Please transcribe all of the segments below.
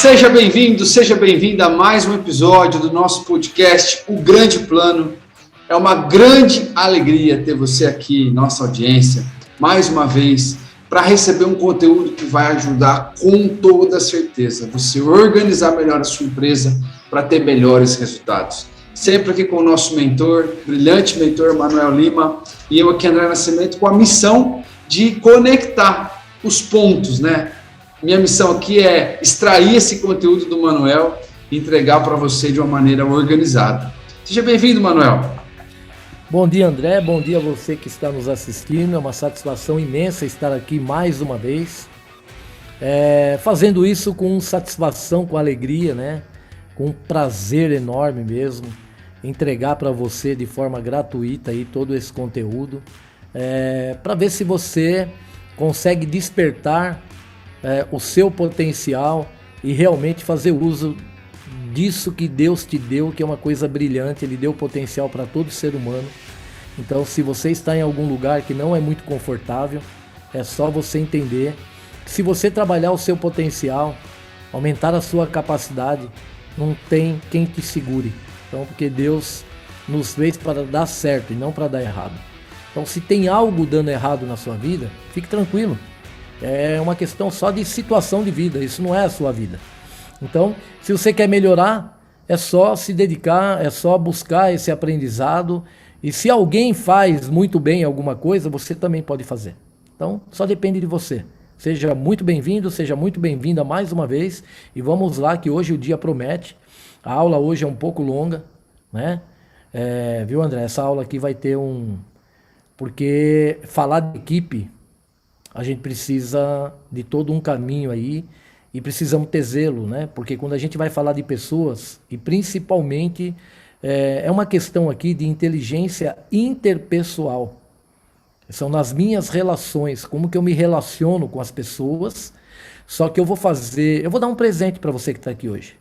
Seja bem-vindo, seja bem-vinda a mais um episódio do nosso podcast, O Grande Plano. É uma grande alegria ter você aqui, nossa audiência, mais uma vez, para receber um conteúdo que vai ajudar com toda certeza você organizar melhor a sua empresa para ter melhores resultados. Sempre aqui com o nosso mentor, brilhante mentor Manuel Lima, e eu aqui, André Nascimento, com a missão de conectar os pontos, né? Minha missão aqui é extrair esse conteúdo do Manuel e entregar para você de uma maneira organizada. Seja bem-vindo, Manuel. Bom dia, André. Bom dia a você que está nos assistindo. É uma satisfação imensa estar aqui mais uma vez. Fazendo isso com satisfação, com alegria, né? Com um prazer enorme mesmo. Entregar para você de forma gratuita aí todo esse conteúdo. Para ver se você consegue despertar o seu potencial e realmente fazer uso disso que Deus te deu, que é uma coisa brilhante. Ele deu potencial para todo ser humano. Então, se você está em algum lugar que não é muito confortável, é só você entender que se você trabalhar o seu potencial, aumentar a sua capacidade, não tem quem te segure. Então, porque Deus nos fez para dar certo e não para dar errado. Então, se tem algo dando errado na sua vida, fique tranquilo. É uma questão só de situação de vida, isso não é a sua vida. Então, se você quer melhorar, é só se dedicar, é só buscar esse aprendizado. E se alguém faz muito bem alguma coisa, você também pode fazer. Então, só depende de você. Seja muito bem-vindo, seja muito bem-vinda mais uma vez. E vamos lá, que hoje o dia promete. A aula hoje é um pouco longa, né? Viu, André? Essa aula aqui vai ter Porque falar de equipe, a gente precisa de todo um caminho aí e precisamos ter zelo, né? Porque quando a gente vai falar de pessoas, e principalmente é uma questão aqui de inteligência interpessoal. São nas minhas relações, como que eu me relaciono com as pessoas. Só que eu vou dar um presente para você que está aqui hoje.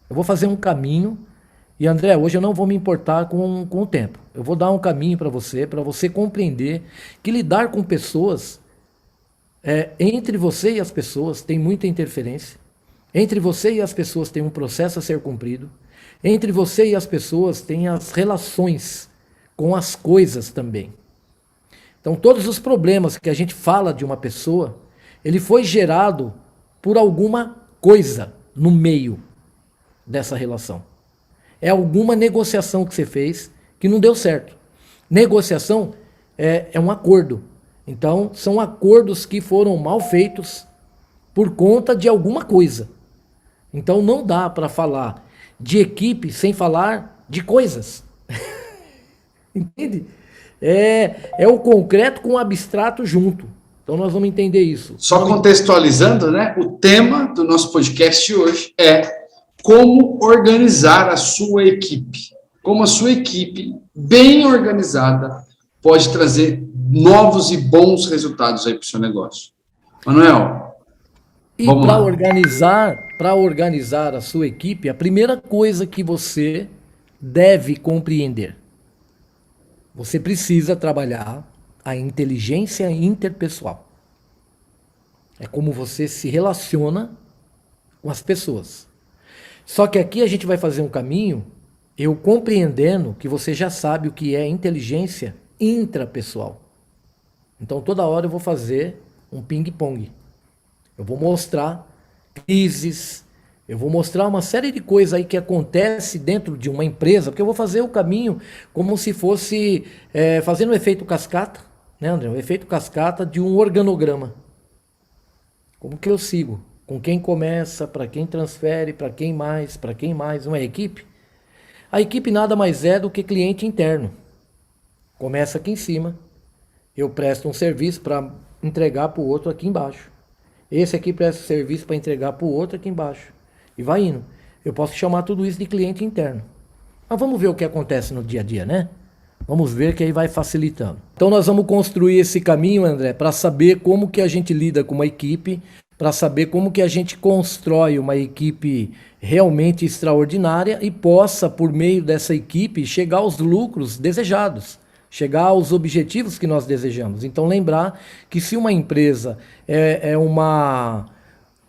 Eu vou fazer um caminho. E André, hoje eu não vou me importar com o tempo. Eu vou dar um caminho para você compreender que lidar com pessoas, entre você e as pessoas tem muita interferência. Entre você e as pessoas tem um processo a ser cumprido. Entre você e as pessoas tem as relações com as coisas também. Então todos os problemas que a gente fala de uma pessoa, ele foi gerado por alguma coisa no meio dessa relação. É alguma negociação que você fez que não deu certo. Negociação é um acordo. Então, são acordos que foram mal feitos por conta de alguma coisa. Então, não dá para falar de equipe sem falar de coisas. Entende? É o concreto com o abstrato junto. Então, nós vamos entender isso. Só contextualizando, né? O tema do nosso podcast hoje é como organizar a sua equipe. Como a sua equipe, bem organizada, pode trazer novos e bons resultados aí para o seu negócio. Manuel, e para organizar a sua equipe, a primeira coisa que você deve compreender, você precisa trabalhar a inteligência interpessoal. É como você se relaciona com as pessoas. Só que aqui a gente vai fazer um caminho, eu compreendendo que você já sabe o que é inteligência intrapessoal. Então, toda hora eu vou fazer um ping-pong. Eu vou mostrar crises, eu vou mostrar uma série de coisas aí que acontece dentro de uma empresa, porque eu vou fazer o caminho como se fosse fazendo um efeito cascata, né, André? Um efeito cascata de um organograma. Como que eu sigo? Com quem começa, para quem transfere, para quem mais, uma equipe. A equipe nada mais é do que cliente interno. Começa aqui em cima. Eu presto um serviço para entregar para o outro aqui embaixo. Esse aqui presta serviço para entregar para o outro aqui embaixo. E vai indo. Eu posso chamar tudo isso de cliente interno. Mas vamos ver o que acontece no dia a dia, né? Vamos ver que aí vai facilitando. Então nós vamos construir esse caminho, André, para saber como que a gente lida com uma equipe, para saber como que a gente constrói uma equipe realmente extraordinária e possa, por meio dessa equipe, chegar aos lucros desejados. chegar aos objetivos que nós desejamos. Então lembrar que se uma empresa é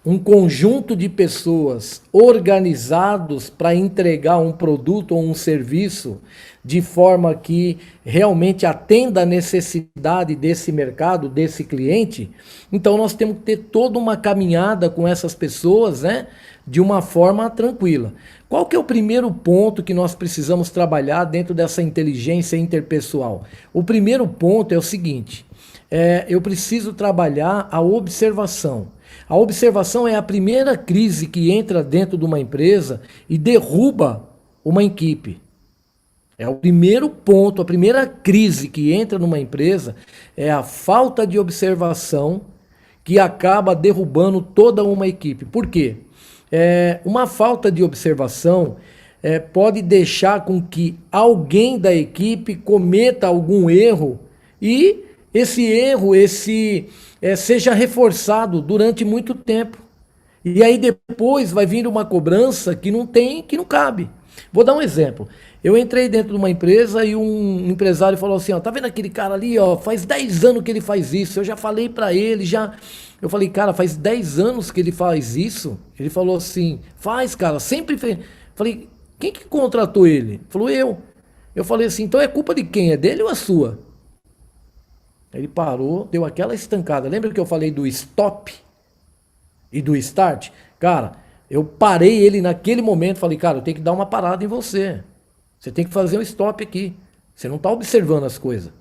um conjunto de pessoas organizados para entregar um produto ou um serviço de forma que realmente atenda a necessidade desse mercado, desse cliente, então nós temos que ter toda uma caminhada com essas pessoas, né, de uma forma tranquila. Qual que é o primeiro ponto que nós precisamos trabalhar dentro dessa inteligência interpessoal? O primeiro ponto é o seguinte, eu preciso trabalhar a observação. A observação é a primeira crise que entra dentro de uma empresa e derruba uma equipe. É o primeiro ponto, a primeira crise que entra numa empresa é a falta de observação que acaba derrubando toda uma equipe. Por quê? Uma falta de observação pode deixar com que alguém da equipe cometa algum erro e esse erro, seja reforçado durante muito tempo. E aí depois vai vir uma cobrança que não cabe. Vou dar um exemplo. Eu entrei dentro de uma empresa e um empresário falou assim, ó, tá vendo aquele cara ali, ó, faz 10 anos que ele faz isso, eu já falei pra ele, eu falei, cara, faz 10 anos que ele faz isso? Ele falou assim, faz, cara, sempre fez. Falei, quem que contratou ele? Ele falou, eu. Eu falei assim, então é culpa de quem? É dele ou a sua? Ele parou, deu aquela estancada. Lembra que eu falei do stop e do start? Cara, eu parei ele naquele momento, falei, cara, eu tenho que dar uma parada em você. Você tem que fazer um stop aqui. Você não está observando as coisas.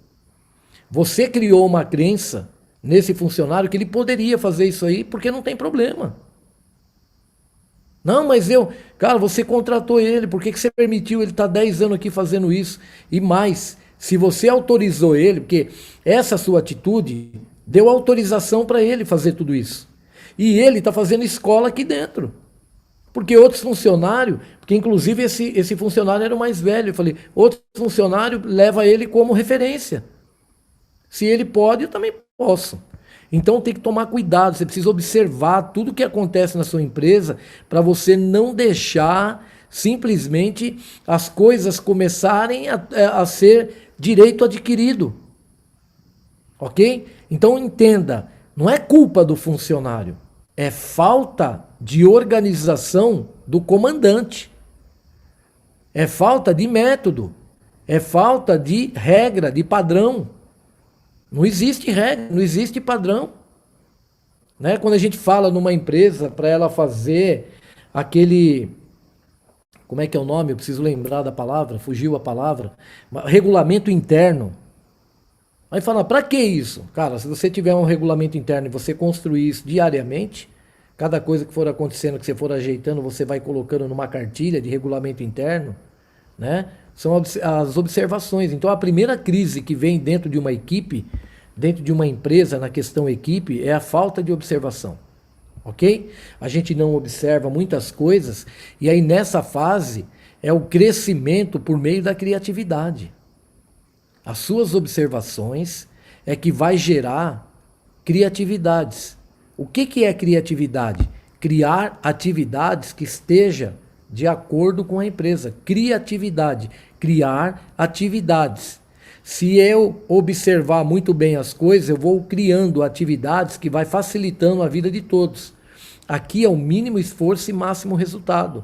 Você criou uma crença nesse funcionário que ele poderia fazer isso aí porque não tem problema. Não, mas cara, você contratou ele, por que você permitiu ele estar 10 anos aqui fazendo isso? E mais, se você autorizou ele, porque essa sua atitude deu autorização para ele fazer tudo isso. E ele está fazendo escola aqui dentro. Porque outros funcionários, porque inclusive esse funcionário era o mais velho, eu falei, outro funcionário leva ele como referência. Se ele pode, eu também posso. Então tem que tomar cuidado, você precisa observar tudo que acontece na sua empresa para você não deixar simplesmente as coisas começarem a ser direito adquirido. Ok? Então entenda, não é culpa do funcionário, é falta de organização do comandante. É falta de método. É falta de regra, de padrão. Não existe regra, não existe padrão. Né? Quando a gente fala numa empresa para ela fazer aquele... Como é que é o nome? Eu preciso lembrar da palavra, fugiu a palavra. Regulamento interno. Aí fala, para que isso? Cara, se você tiver um regulamento interno e você construir isso diariamente, cada coisa que for acontecendo, que você for ajeitando, você vai colocando numa cartilha de regulamento interno, né? São as observações. Então, a primeira crise que vem dentro de uma equipe, dentro de uma empresa, na questão equipe, é a falta de observação. Ok? A gente não observa muitas coisas, e aí nessa fase é o crescimento por meio da criatividade. As suas observações é que vai gerar criatividades. O que é criatividade? Criar atividades que esteja de acordo com a empresa. Criatividade, criar atividades. Se eu observar muito bem as coisas, eu vou criando atividades que vai facilitando a vida de todos. Aqui é o mínimo esforço e máximo resultado.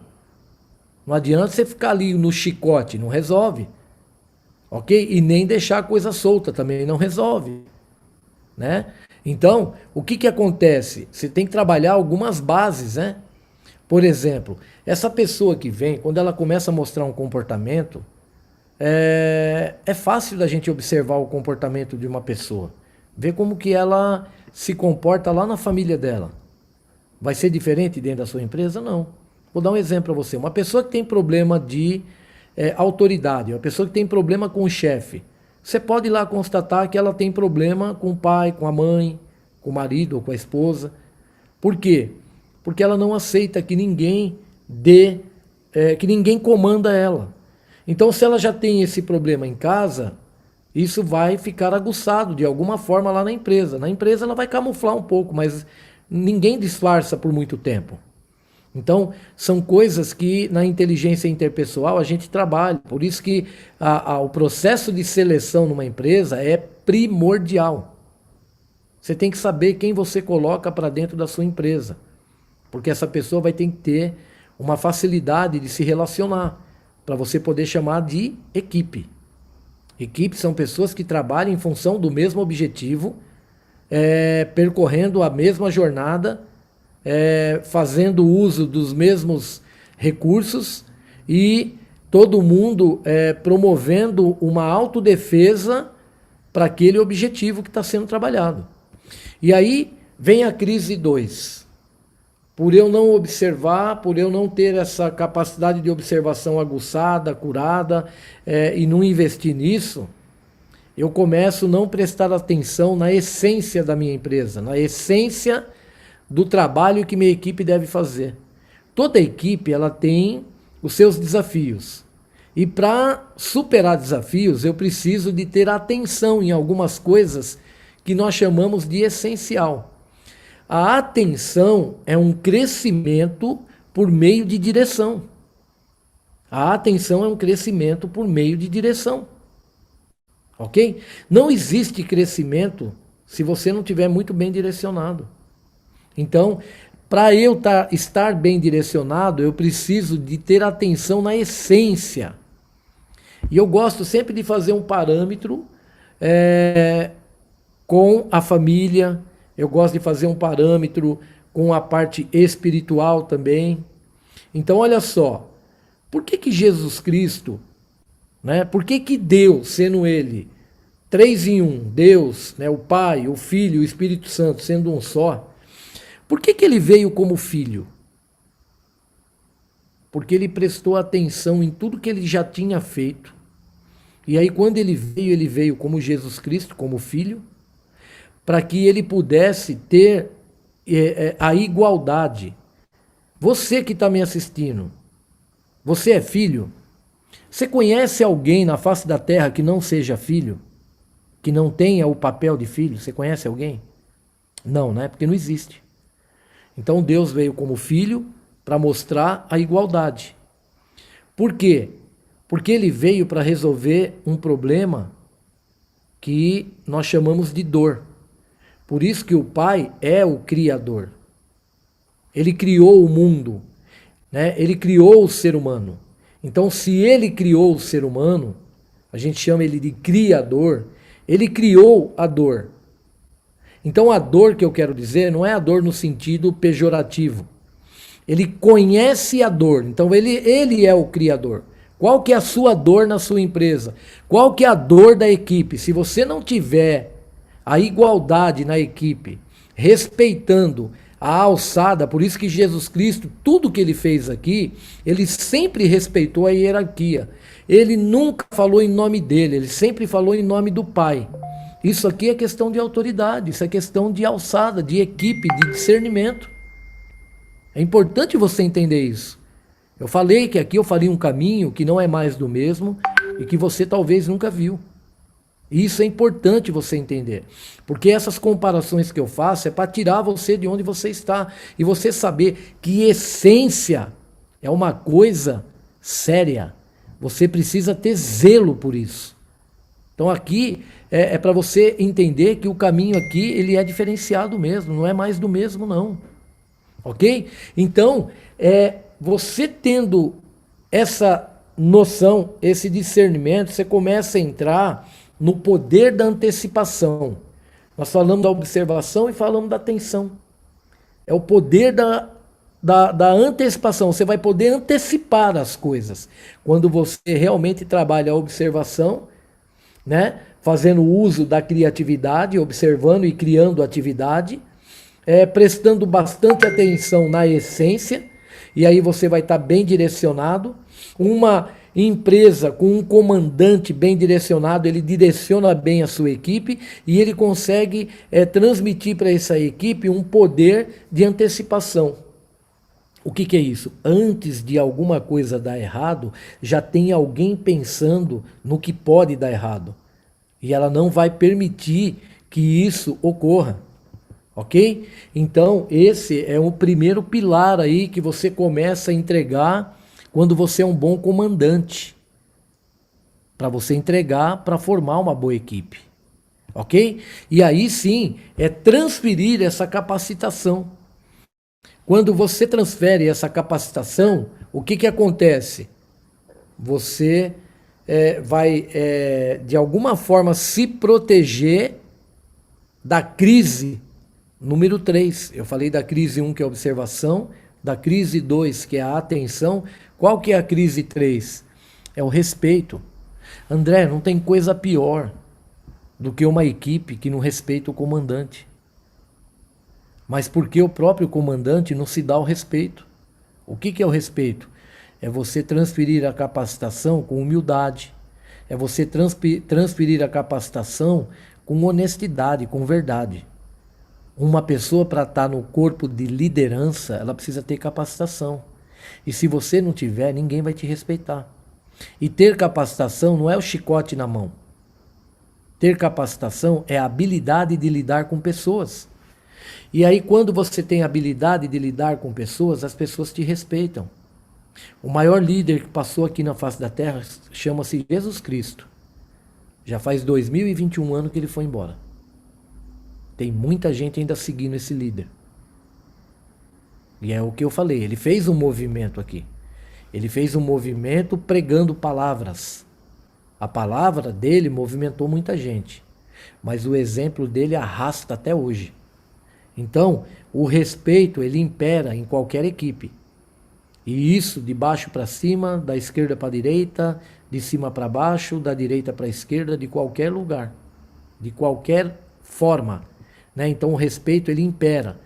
Não adianta você ficar ali no chicote, não resolve. Ok? E nem deixar a coisa solta também não resolve. Né? Então, o que acontece? Você tem que trabalhar algumas bases, né? Por exemplo, essa pessoa que vem, quando ela começa a mostrar um comportamento, é fácil da gente observar o comportamento de uma pessoa. Ver como que ela se comporta lá na família dela. Vai ser diferente dentro da sua empresa? Não. Vou dar um exemplo para você. Uma pessoa que tem problema de autoridade, uma pessoa que tem problema com o chefe, você pode ir lá constatar que ela tem problema com o pai, com a mãe, com o marido ou com a esposa. Por quê? Porque ela não aceita que ninguém que ninguém comanda ela. Então, se ela já tem esse problema em casa, isso vai ficar aguçado de alguma forma lá na empresa. Na empresa ela vai camuflar um pouco, mas ninguém disfarça por muito tempo. Então, são coisas que na inteligência interpessoal a gente trabalha. Por isso que o processo de seleção numa empresa é primordial. Você tem que saber quem você coloca para dentro da sua empresa. porque essa pessoa vai ter que ter uma facilidade de se relacionar, para você poder chamar de equipe. Equipe são pessoas que trabalham em função do mesmo objetivo, percorrendo a mesma jornada, fazendo uso dos mesmos recursos e todo mundo promovendo uma autodefesa para aquele objetivo que está sendo trabalhado. E aí vem a crise 2. Por eu não observar, por eu não ter essa capacidade de observação aguçada, curada, e não investir nisso, eu começo a não prestar atenção na essência da minha empresa, na essência do trabalho que minha equipe deve fazer. Toda equipe ela tem os seus desafios. E para superar desafios, eu preciso de ter atenção em algumas coisas que nós chamamos de essencial. A atenção é um crescimento por meio de direção. A atenção é um crescimento por meio de direção. Ok? Não existe crescimento se você não estiver muito bem direcionado. Então, para eu estar bem direcionado, eu preciso de ter atenção na essência. E eu gosto sempre de fazer um parâmetro com a família. Eu gosto de fazer um parâmetro com a parte espiritual também. Então, olha só. Por que Jesus Cristo, né? Por que Deus, sendo Ele 3 em 1, Deus, né? O Pai, o Filho e o Espírito Santo, sendo um só, por que Ele veio como Filho? Porque Ele prestou atenção em tudo que Ele já tinha feito. E aí, quando Ele veio como Jesus Cristo, como Filho, para que ele pudesse ter a igualdade. Você que está me assistindo, você é filho? Você conhece alguém na face da terra que não seja filho? Que não tenha o papel de filho? Você conhece alguém? Não, né? Porque não existe. Então Deus veio como filho para mostrar a igualdade. Por quê? Porque ele veio para resolver um problema que nós chamamos de dor. Por isso que o Pai é o Criador. Ele criou o mundo, né? Ele criou o ser humano. Então, se ele criou o ser humano, a gente chama ele de Criador, ele criou a dor. Então, a dor que eu quero dizer não é a dor no sentido pejorativo. Ele conhece a dor, então ele é o Criador. Qual que é a sua dor na sua empresa? Qual que é a dor da equipe? Se você não tiver a igualdade na equipe, respeitando a alçada, por isso que Jesus Cristo, tudo que ele fez aqui, ele sempre respeitou a hierarquia. Ele nunca falou em nome dele, ele sempre falou em nome do Pai. Isso aqui é questão de autoridade, isso é questão de alçada, de equipe, de discernimento. É importante você entender isso. Eu falei que aqui eu faria um caminho que não é mais do mesmo e que você talvez nunca viu. Isso é importante você entender, porque essas comparações que eu faço é para tirar você de onde você está e você saber que essência é uma coisa séria. Você precisa ter zelo por isso. Então aqui é para você entender que o caminho aqui ele é diferenciado mesmo, não é mais do mesmo não. Ok? Então, você tendo essa noção, esse discernimento, você começa a entrar no poder da antecipação. Nós falamos da observação e falamos da atenção. É o poder da antecipação. Você vai poder antecipar as coisas. Quando você realmente trabalha a observação, né? Fazendo uso da criatividade, observando e criando atividade, prestando bastante atenção na essência, e aí você vai estar bem direcionado. Uma empresa com um comandante bem direcionado, ele direciona bem a sua equipe e ele consegue transmitir para essa equipe um poder de antecipação. O que é isso? Antes de alguma coisa dar errado, já tem alguém pensando no que pode dar errado. E ela não vai permitir que isso ocorra. Ok? Então, esse é o primeiro pilar aí que você começa a entregar quando você é um bom comandante. Para você entregar, para formar uma boa equipe. Ok? E aí sim, é transferir essa capacitação. Quando você transfere essa capacitação, o que que acontece? Você vai, de alguma forma, se proteger da crise número 3. Eu falei da crise 1, que é a observação, da crise 2, que é a atenção. Qual que é a crise 3? É o respeito. André, não tem coisa pior do que uma equipe que não respeita o comandante. Mas porque o próprio comandante não se dá o respeito. O que que é o respeito? É você transferir a capacitação com humildade. É você transferir a capacitação com honestidade, com verdade. Uma pessoa, para estar no corpo de liderança, ela precisa ter capacitação. E se você não tiver, ninguém vai te respeitar. E ter capacitação não é o chicote na mão. Ter capacitação é a habilidade de lidar com pessoas. E aí, quando você tem a habilidade de lidar com pessoas, as pessoas te respeitam. O maior líder que passou aqui na face da terra chama-se Jesus Cristo. Já faz 2021 anos que ele foi embora. Tem muita gente ainda seguindo esse líder. E é o que eu falei, ele fez um movimento aqui. Ele fez um movimento pregando palavras. A palavra dele movimentou muita gente. Mas o exemplo dele arrasta até hoje. Então, o respeito, ele impera em qualquer equipe. E isso de baixo para cima, da esquerda para a direita, de cima para baixo, da direita para a esquerda, de qualquer lugar. De qualquer forma. Né? Então, o respeito, ele impera.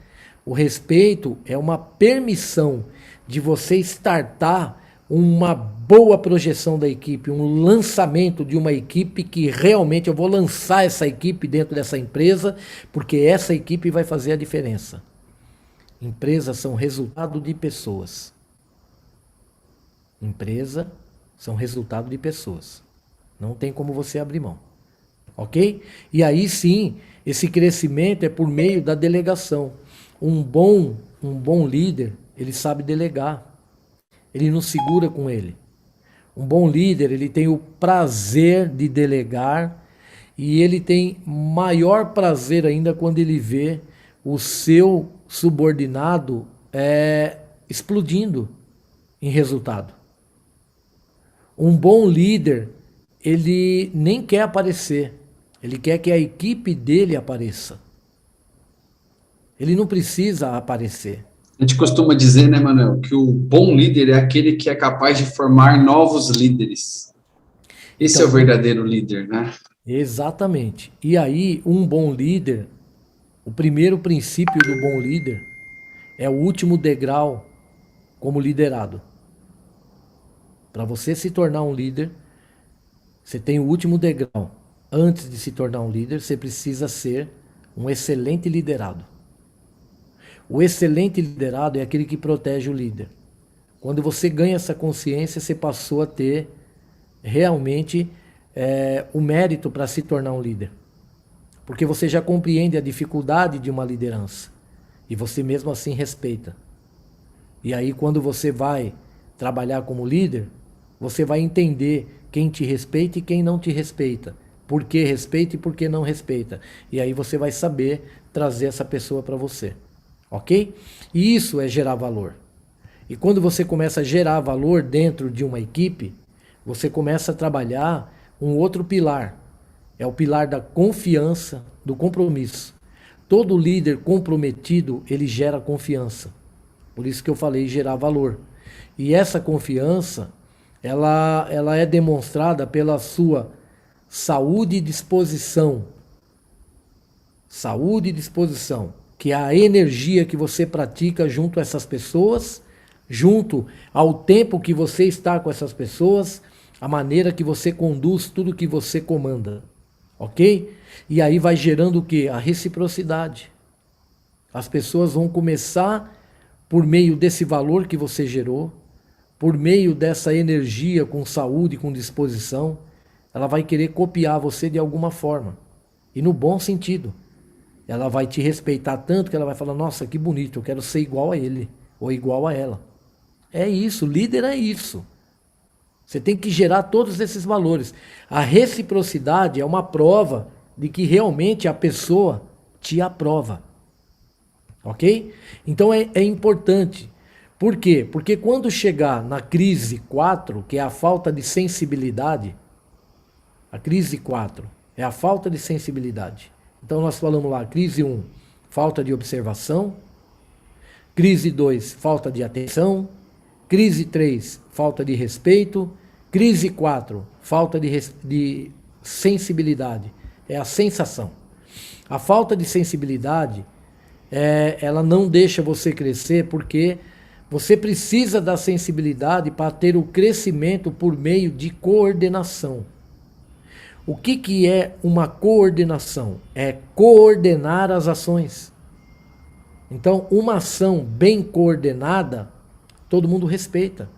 O respeito é uma permissão de você startar uma boa projeção da equipe, um lançamento de uma equipe que realmente eu vou lançar essa equipe dentro dessa empresa, porque essa equipe vai fazer a diferença. Empresas são resultado de pessoas. Empresa são resultado de pessoas. Não tem como você abrir mão. Ok? E aí sim, esse crescimento é por meio da delegação. Um bom líder, ele sabe delegar. Ele não segura com ele. Um bom líder, ele tem o prazer de delegar e ele tem maior prazer ainda quando ele vê o seu subordinado explodindo em resultado. Um bom líder, ele nem quer aparecer. Ele quer que a equipe dele apareça. Ele não precisa aparecer. A gente costuma dizer, né, Manuel, que o bom líder é aquele que é capaz de formar novos líderes. Esse então, é o verdadeiro líder, né? Exatamente. E aí, um bom líder, o primeiro princípio do bom líder é o último degrau como liderado. Para você se tornar um líder, você tem o último degrau. Antes de se tornar um líder, você precisa ser um excelente liderado. O excelente liderado é aquele que protege o líder. Quando você ganha essa consciência, você passou a ter realmente o mérito para se tornar um líder. Porque você já compreende a dificuldade de uma liderança. E você mesmo assim respeita. E aí quando você vai trabalhar como líder, você vai entender quem te respeita e quem não te respeita. Por que respeita e por que não respeita. E aí você vai saber trazer essa pessoa para você. Ok? E isso é gerar valor. E quando você começa a gerar valor dentro de uma equipe, você começa a trabalhar um outro pilar. É o pilar da confiança, do compromisso. Todo líder comprometido, ele gera confiança. Por isso que eu falei gerar valor. E essa confiança, ela é demonstrada pela sua saúde e disposição. Saúde e disposição. Que é a energia que você pratica junto a essas pessoas, junto ao tempo que você está com essas pessoas, a maneira que você conduz tudo que você comanda. Ok? E aí vai gerando o quê? A reciprocidade. As pessoas vão começar, por meio desse valor que você gerou, por meio dessa energia com saúde, com disposição, ela vai querer copiar você de alguma forma. E no bom sentido. Ela vai te respeitar tanto que ela vai falar, nossa, que bonito, eu quero ser igual a ele, ou igual a ela. É isso, líder é isso. Você tem que gerar todos esses valores. A reciprocidade é uma prova de que realmente a pessoa te aprova. ok? Então é importante. Por quê? Porque quando chegar na crise 4, que é a falta de sensibilidade, a crise 4 é a falta de sensibilidade. Então nós falamos lá, crise 1, falta de observação, crise 2, falta de atenção, crise 3, falta de respeito, crise 4, falta de sensibilidade, é a sensação. A falta de sensibilidade, ela não deixa você crescer porque você precisa da sensibilidade para ter o crescimento por meio de coordenação. O que é uma coordenação? É coordenar as ações. Então, uma ação bem coordenada, todo mundo respeita.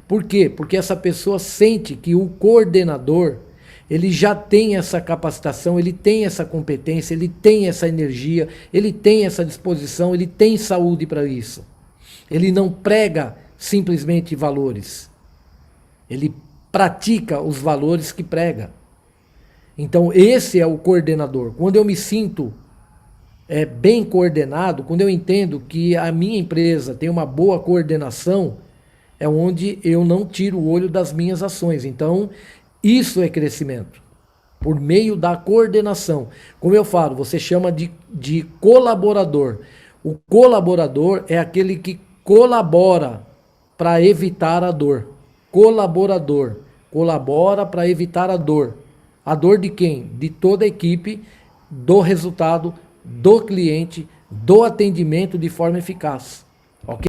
Por quê? Porque essa pessoa sente que o coordenador, ele já tem essa capacitação, ele tem essa competência, ele tem essa energia, ele tem essa disposição, ele tem saúde para isso. Ele não prega simplesmente valores. Ele pratica os valores que prega. Então esse é o coordenador. Quando eu me sinto bem coordenado, quando eu entendo que a minha empresa tem uma boa coordenação, é onde eu não tiro o olho das minhas ações. Então isso é crescimento, por meio da coordenação. Como eu falo, você chama de colaborador. O colaborador é aquele que colabora para evitar a dor. Colaborador. Colabora para evitar a dor. A dor de quem? De toda a equipe, do resultado, do cliente, do atendimento de forma eficaz. Ok?